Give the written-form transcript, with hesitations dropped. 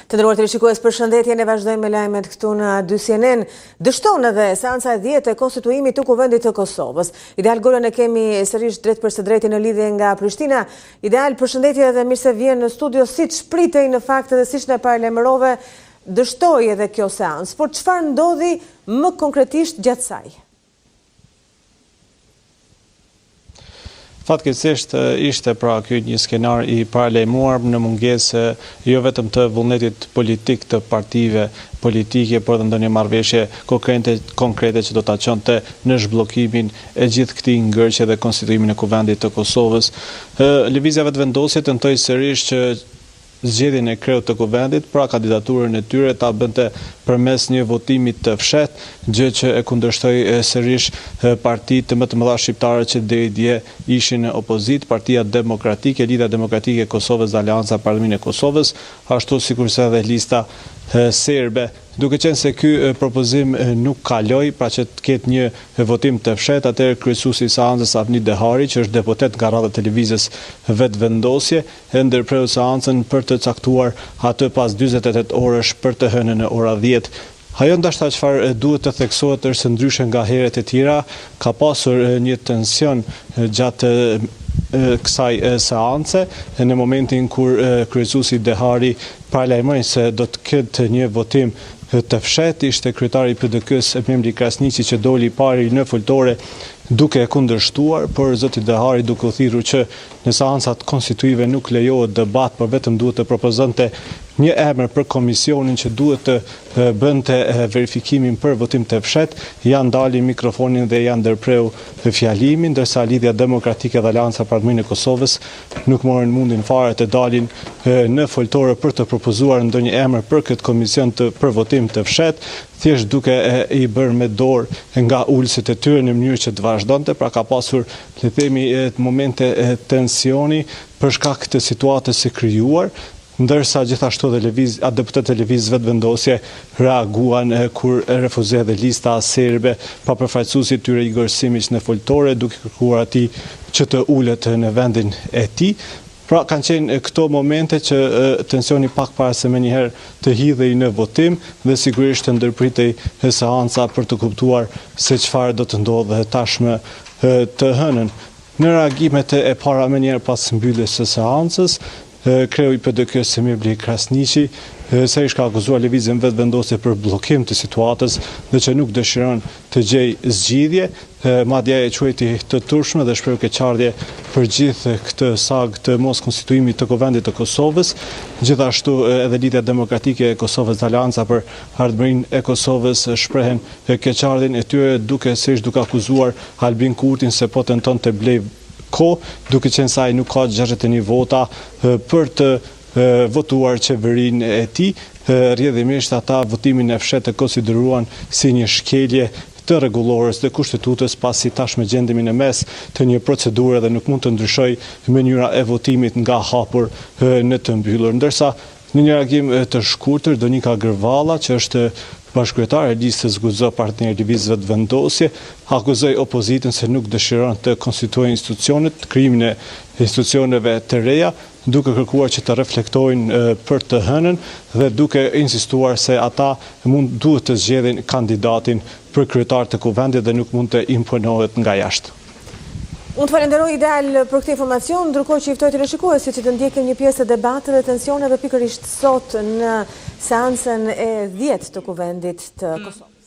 Të nderuar televizionistë, përshëndetje, ne vazhdojmë me lajmet këtu në 2CNN. Dështon edhe seanca e 10 e konstituimit të Kuvendit të Kosovës. Ideal Golën e kemi sërish drejt për së drejti në lidhje nga Prishtina. Ideal, përshëndetje dhe mirë se vjen në studio. Siç pritej në fakt edhe siç na paralajmërove, dështoi edhe kjo seancë. Por çfarë ndodhi më konkretisht gjatë saj? Fatkeqësisht ishte pra ky një skenar i paralajmëruar në mungesë jo vetëm të vullnetit politik të partive politike, por edhe ndonjë marrëveshje konkrete që do ta çonte në zhbllokimin e gjithë këtij ngërçe dhe konstituimin e Kuvendit të Kosovës. Lëvizja vetëvendosje tentoi sërish që zgjedhjen e kreut të Kuvendit, pra kandidaturën e tyre ta bënte përmes një votimi të fshehtë, gjë që e kundërshtoi sërish partitë më të mëdha shqiptare që deri dje ishin në opozitë, Partia Demokratike, Lidhja Demokratike e Kosovës dhe Aleanca Parlamentit e Kosovës, ashtu sikurse edhe lista serbe. Duke qenë se ky propozim nuk kaloi, pra që të ketë një votim të fshehtë, atëherë kryesuesi i seancës Avni Dehari, që është deputet nga radha televizës vetëvendosje, e ndërpreu seancën për të caktuar atë pas 48 orësh për të hënën në ora 10. Ajo ndoshta çfarë duhet të theksohet është se ndryshe nga herët e tjera, ka pasur një tension gjatë kësaj seance, në momentin kur kryesuesi Dehari paralajmëroi se do të ketë një votim të fshehtë, ishte kryetari i PDK-s Memri Krasniqi që doli i pari në foltore duke e kundërshtuar, por zoti Dehari duke u thirrur që në seancat konstituive nuk lejohet debat, por vetëm duhet të propozonte një emër për komisionin që duhet të bënte verifikimin për votim të fshehtë, janë dalin mikrofonin dhe janë ndërpreu fjalimin, ndërsa Lidhja Demokratike dhe Aleanca Parlamentit e Kosovës nuk morën mundin fare të dalin në foltore për të propozuar ndonjë emër për këtë komision për votim të fshehtë, thjesht duke i bërë me dorë nga ulësit e tyre në mënyrë që të vazhdonte, pra ka pasur, le të themi, momente tensioni për shkak të situatës së krijuar, ndërsa gjithashtu dhe deputetët e lëvizjes vetëvendosje reaguan kur refuzoi dhe lista serbe pa përfaqësuesit tyre Igor Simić në foltore, duke kërkuar atij që të ulet në vendin e tij. Pra kanë qenë këto momente që tensioni pak para se menjëherë të hidhej në votim dhe sigurisht të ndërpritej seanca për të kuptuar se çfarë do të ndodhë tashmë të hënën. Në reagimet e para menjëherë pas mbylljes së seancës, kreu i PDK-s Memri Krasniqi sërish ka akuzuar lëvizjen vetëvendosje për bllokim të situatës dhe që nuk dëshiron të gjejë zgjidhje, madje e quajti të turshme dhe shpreu keqardhje për gjithë këtë sag të mos konstituimit të Kuvendit të Kosovës. Gjithashtu edhe Lidhja Demokratike e Kosovës dhe Aleanca për Ardhmërinë e Kosovës shprehen keqardhjen e tyre duke akuzuar Albin Kurtin se po tenton të blej duke qenë se ai nuk ka 61 vota për të votuar qeverinë e tij. Rrjedhimisht ata votimin e fshehtë konsideruan si një shkelje të rregullorës të kushtetutës, pasi tashmë gjendemi në mes të një procedure dhe nuk mund të ndryshojë mënyra e votimit nga hapur në të mbyllur. Ndërsa në një reagim të shkurtër, Donika Gërvalla, që është bashkëkryetare e listës Guxo Partner Lëvizjes Vetëvendosje, akuzoi opozitën se nuk dëshiron të konstituojë institucionet, krijimin e institucioneve të reja, duke kërkuar që të reflektojnë për të hënën dhe duke insistuar se ata duhet të zgjedhin kandidatin për kryetar të Kuvendit dhe nuk mund të imponohet nga jashtë. Unë të falenderoj Ideal për këtë informacion, ndërkohë që i ftoj televizionistë që të ndjekim një pjesë të debateve dhe tensioneve pikërisht sot në seancën e 10 të Kuvendit të Kosovës.